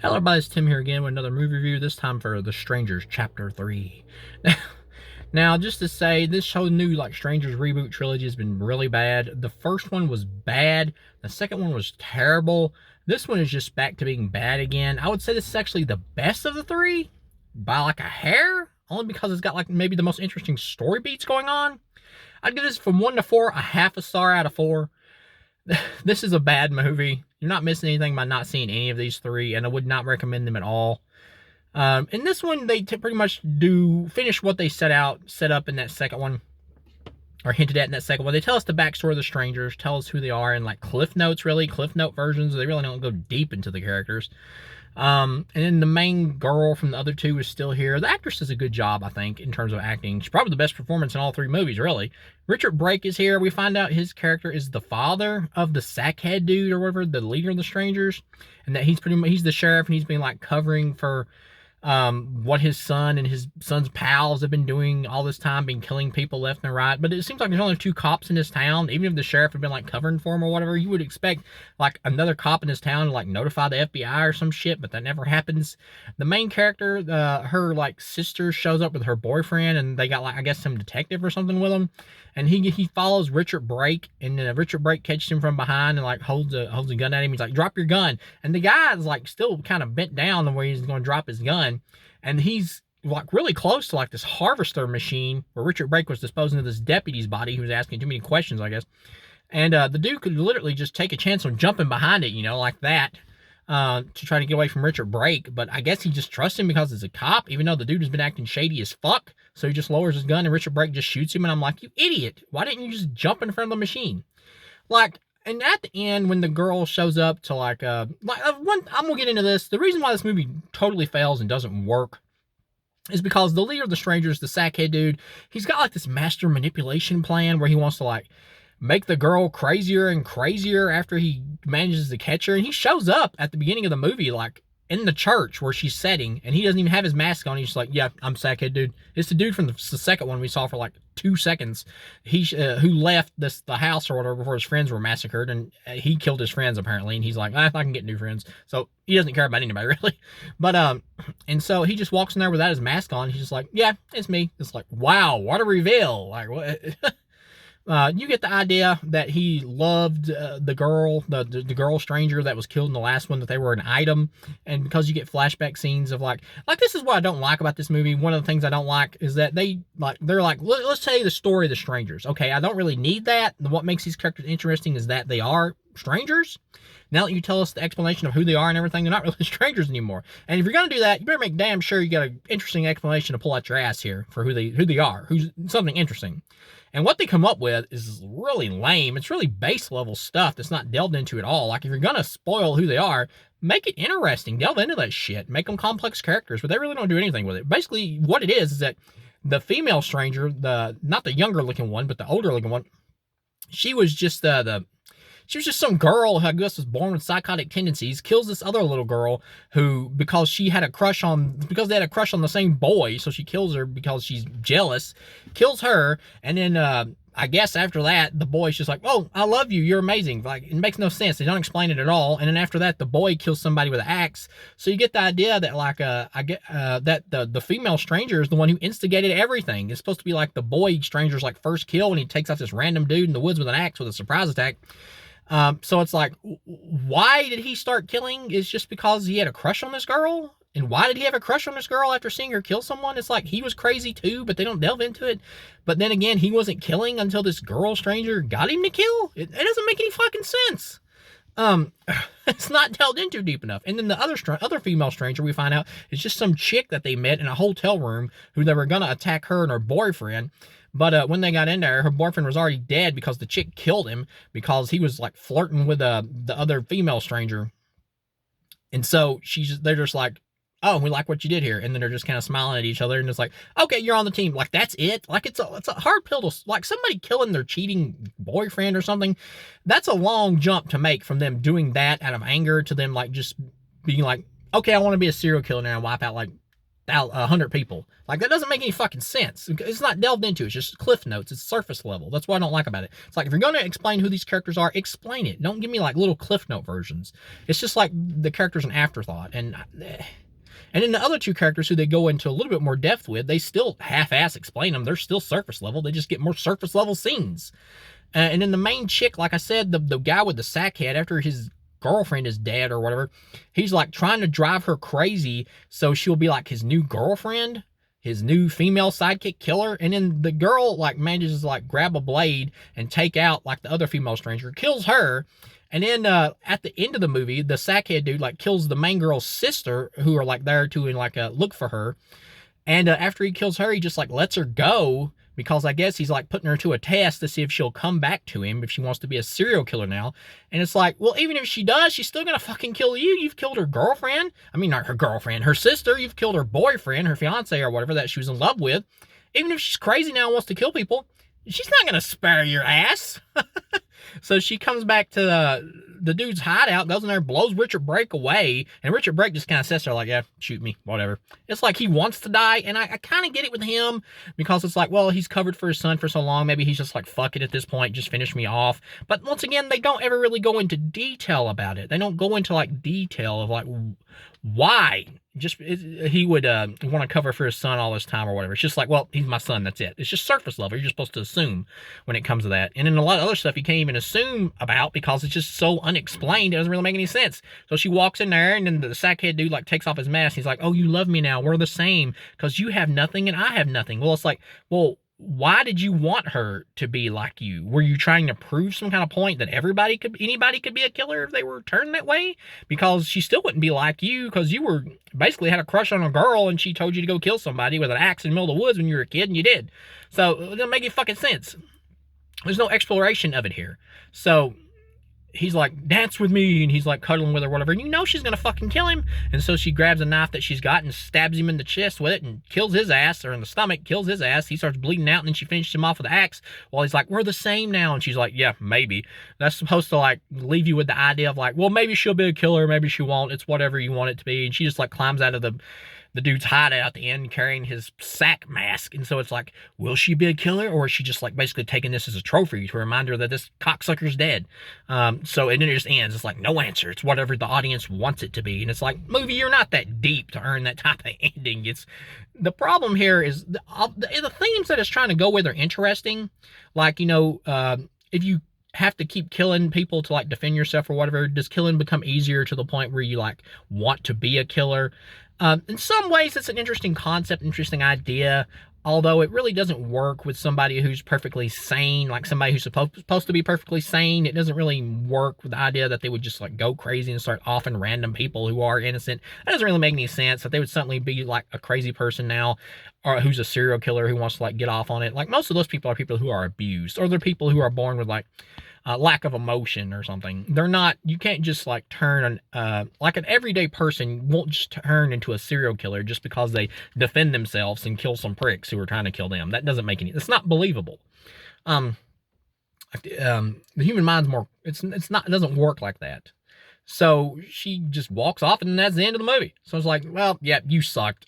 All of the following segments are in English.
Hello everybody, it's Tim here again with another movie review, this time for The Strangers Chapter 3. Now, just to say, this whole new Strangers reboot trilogy has been really bad. The first one was bad, the second one was terrible. This one is just back to being bad again. I would say this is actually the best of the three, by like a hair, only because it's got maybe the most interesting story beats going on. I'd give this from 1 to 4, a half a star out of 4. This is a bad movie. You're not missing anything by not seeing any of these three, and I would not recommend them at all. In this one, they pretty much do finish what they set up in that second one, or hinted at in that second one. They tell us the backstory of the strangers, tell us who they are, and cliff notes, really, cliff note versions. They really don't go deep into the characters. And then the main girl from the other two is still here. The actress does a good job, I think, in terms of acting. She's probably the best performance in all three movies, really. Richard Brake is here. We find out his character is the father of the sackhead dude or whatever, the leader of the strangers, and that he's the sheriff, and he's been covering for what his son and his son's pals have been doing all this time, been killing people left and right. But it seems like there's only 2 cops in this town. Even if the sheriff had been covering for him or whatever, you would expect another cop in this town to notify the FBI or some shit, but that never happens. The main character, her sister shows up with her boyfriend, and they got I guess some detective or something with them, and he follows Richard Brake, and then Richard Brake catches him from behind and holds a gun at him. He's like, "Drop your gun," and the guy is still kind of bent down the way he's going to drop his gun, and he's really close to this harvester machine where Richard Brake was disposing of this deputy's body who was asking too many questions, I guess. And the dude could literally just take a chance on jumping behind it, like that, to try to get away from Richard Brake. But I guess he just trusts him because he's a cop, even though the dude has been acting shady as fuck. So he just lowers his gun and Richard Brake just shoots him. And I'm like, you idiot. Why didn't you just jump in front of the machine? And at the end, when the girl shows up to I'm gonna get into this. The reason why this movie totally fails and doesn't work is because the leader of the strangers, the sackhead dude, he's got this master manipulation plan where he wants to make the girl crazier and crazier after he manages to catch her. And he shows up at the beginning of the movie, in the church where she's sitting, and he doesn't even have his mask on. He's just like, "Yeah, I'm sackhead dude." It's the dude from the second one we saw for 2 seconds. Who left the house or whatever before his friends were massacred, and he killed his friends apparently. And he's like, "I can get new friends." So he doesn't care about anybody really. But and so he just walks in there without his mask on. He's just like, "Yeah, it's me." It's like, wow, what a reveal! What? You get the idea that he loved the girl, the girl stranger that was killed in the last one, that they were an item. And because you get flashback scenes of this is what I don't like about this movie. One of the things I don't like is that they're let's tell you the story of the strangers. Okay, I don't really need that. What makes these characters interesting is that they are strangers. Now that you tell us the explanation of who they are and everything, they're not really strangers anymore. And if you're going to do that, you better make damn sure you got an interesting explanation to pull out your ass here for who they are, who's something interesting. And what they come up with is really lame. It's really base level stuff that's not delved into at all. If you're going to spoil who they are, make it interesting. Delve into that shit. Make them complex characters, but they really don't do anything with it. Basically, what it is that the female stranger, not the younger looking one, but the older looking one, she was just she was just some girl who I guess was born with psychotic tendencies, kills this other little girl who, because they had a crush on the same boy, so she kills her because she's jealous, kills her, and then I guess after that, the boy's just like, "Oh, I love you, you're amazing." It makes no sense. They don't explain it at all. And then after that, the boy kills somebody with an axe. So you get the idea that that the female stranger is the one who instigated everything. It's supposed to be the boy stranger's first kill when he takes out this random dude in the woods with an axe with a surprise attack. So it's why did he start killing? Is just because he had a crush on this girl? And why did he have a crush on this girl after seeing her kill someone? It's he was crazy too, but they don't delve into it. But then again, he wasn't killing until this girl stranger got him to kill? It doesn't make any fucking sense. It's not delved into deep enough. And then the other female stranger we find out is just some chick that they met in a hotel room who they were going to attack her and her boyfriend. But when they got in there, her boyfriend was already dead because the chick killed him because he was flirting with the other female stranger. And so they're just like, "Oh, we like what you did here." And then they're just kind of smiling at each other and it's like, "Okay, you're on the team." That's it. It's a hard pill to, somebody killing their cheating boyfriend or something. That's a long jump to make from them doing that out of anger to them just being "Okay, I want to be a serial killer now and wipe out 100 people. Like, that doesn't make any fucking sense. It's not delved into. It's just cliff notes. It's surface level. That's what I don't like about it. It's like, if you're going to explain who these characters are, explain it. Don't give me like little cliff note versions. It's just like the character's an afterthought. And then the other two characters who they go into a little bit more depth with, they still half-ass explain them. They're still surface level. They just get more surface level scenes. And then the main chick, like I said, the guy with the sack head, after his girlfriend is dead or whatever, he's like trying to drive her crazy so she'll be like his new girlfriend, his new female sidekick killer. And then the girl like manages to like grab a blade and take out like the other female stranger, kills her. And then at the end of the movie, the sackhead dude like kills the main girl's sister, who are like there to like look for her. And after he kills her, he just like lets her go, because I guess he's like putting her to a test to see if she'll come back to him, if she wants to be a serial killer now. And it's like, well, even if she does, she's still gonna fucking kill you. You've killed her girlfriend. I mean, not her girlfriend, her sister. You've killed her boyfriend, her fiance or whatever that she was in love with. Even if she's crazy now and wants to kill people, she's not gonna spare your ass. So she comes back to the dude's hideout, goes in there, blows Richard Brake away, and Richard Brake just kind of sits there like, yeah, shoot me, whatever. It's like he wants to die, and I kind of get it with him, because it's like, well, he's covered for his son for so long, maybe he's just like, fuck it at this point, just finish me off. But once again, they don't ever really go into detail about it. They don't go into like detail of like why. Just he would want to cover for his son all this time or whatever. It's just like, well, he's my son, that's it. It's just surface level. You're just supposed to assume when it comes to that. And then a lot of other stuff you can't even assume about, because it's just so unexplained. It doesn't really make any sense. So she walks in there, and then the sackhead dude like takes off his mask. He's like, oh, you love me now. We're the same, because you have nothing and I have nothing. Well, it's like, well, why did you want her to be like you? Were you trying to prove some kind of point that anybody could be a killer if they were turned that way? Because she still wouldn't be like you, because you were basically had a crush on a girl and she told you to go kill somebody with an axe in the middle of the woods when you were a kid, and you did. So it doesn't make any fucking sense. There's no exploration of it here. So he's like, dance with me, and he's like cuddling with her, whatever, and you know she's gonna fucking kill him. And so she grabs a knife that she's got and stabs him in the chest with it and kills his ass, or in the stomach, kills his ass. He starts bleeding out, and then she finishes him off with the axe while he's like, we're the same now. And she's like, yeah, maybe. That's supposed to like leave you with the idea of like, well, maybe she'll be a killer, maybe she won't. It's whatever you want it to be. And she just like climbs out of the dude's hideout at the end carrying his sack mask. And so it's like, will she be a killer, or is she just like basically taking this as a trophy to remind her that this cocksucker's dead? So and then it just ends. It's like no answer. It's whatever the audience wants it to be. And it's like, movie, you're not that deep to earn that type of ending. It's the problem here is the themes that it's trying to go with are interesting. Like, you know, if you have to keep killing people to like defend yourself or whatever, does killing become easier to the point where you like want to be a killer? In some ways, it's an interesting concept, interesting idea, although it really doesn't work with somebody who's perfectly sane, like somebody who's supposed to be perfectly sane. It doesn't really work with the idea that they would just like go crazy and start offing random people who are innocent. That doesn't really make any sense. That they would suddenly be like a crazy person now, or who's a serial killer who wants to like get off on it. Like most of those people are people who are abused, or they're people who are born with like lack of emotion or something. They're not, you can't just like turn like an everyday person won't just turn into a serial killer just because they defend themselves and kill some pricks who are trying to kill them. That doesn't make any, it's not believable. The human mind's more, it's not, it doesn't work like that. So she just walks off, and that's the end of the movie. So it's like, well, yeah, you sucked.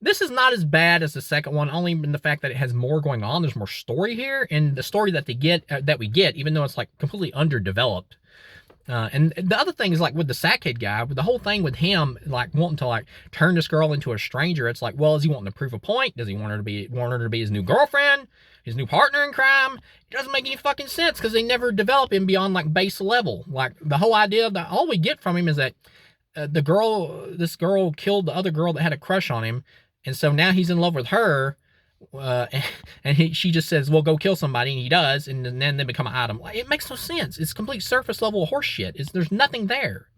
This is not as bad as the second one, only in the fact that it has more going on. There's more story here, and the story that they get, that we get, even though it's like completely underdeveloped. And the other thing is like with the sackhead guy, with the whole thing with him like wanting to like turn this girl into a stranger. It's like, well, is he wanting to prove a point? Does he want her to be his new girlfriend, his new partner in crime? It doesn't make any fucking sense, because they never develop him beyond like base level. Like the whole idea that all we get from him is that this girl killed the other girl that had a crush on him, and so now he's in love with her. And she just says, well, go kill somebody, and he does, and then they become an item. It makes no sense. It's complete surface level horse shit. There's nothing there.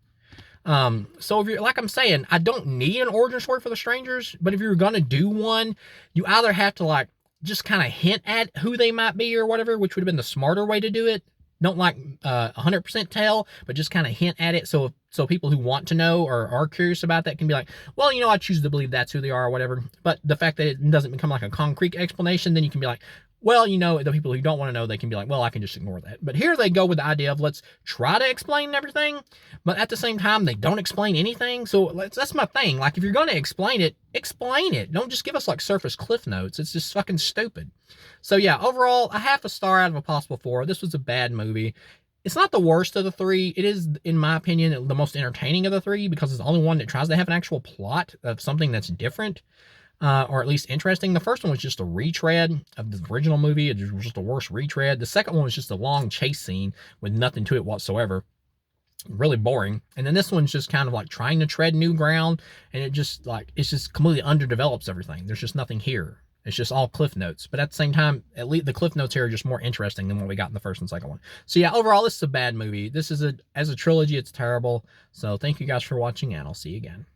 So if you're, like I'm saying, I don't need an origin story for the strangers, but if you're gonna do one, you either have to like just kind of hint at who they might be or whatever, which would have been the smarter way to do it. Don't like 100% tell, but just kind of hint at it, so people who want to know or are curious about that can be like, well, you know, I choose to believe that's who they are or whatever. But the fact that it doesn't become like a concrete explanation, then you can be like, Well, you know, the people who don't want to know, they can be like, well, I can just ignore that. But here they go with the idea of let's try to explain everything, but at the same time, they don't explain anything. So that's my thing. Like, if you're going to explain it, explain it. Don't just give us like surface cliff notes. It's just fucking stupid. So yeah, overall, a half a star out of a possible 4. This was a bad movie. It's not the worst of the 3. It is, in my opinion, the most entertaining of the 3 because it's the only one that tries to have an actual plot of something that's different. Or at least interesting. The first one was just a retread of the original movie. It was just a worse retread. The second one was just a long chase scene with nothing to it whatsoever. Really boring. And then this one's just kind of like trying to tread new ground, and it's just completely underdevelops everything. There's just nothing here. It's just all cliff notes. But at the same time, at least the cliff notes here are just more interesting than what we got in the first and second one. So yeah, overall, this is a bad movie. This is as a trilogy, it's terrible. So thank you guys for watching, and I'll see you again.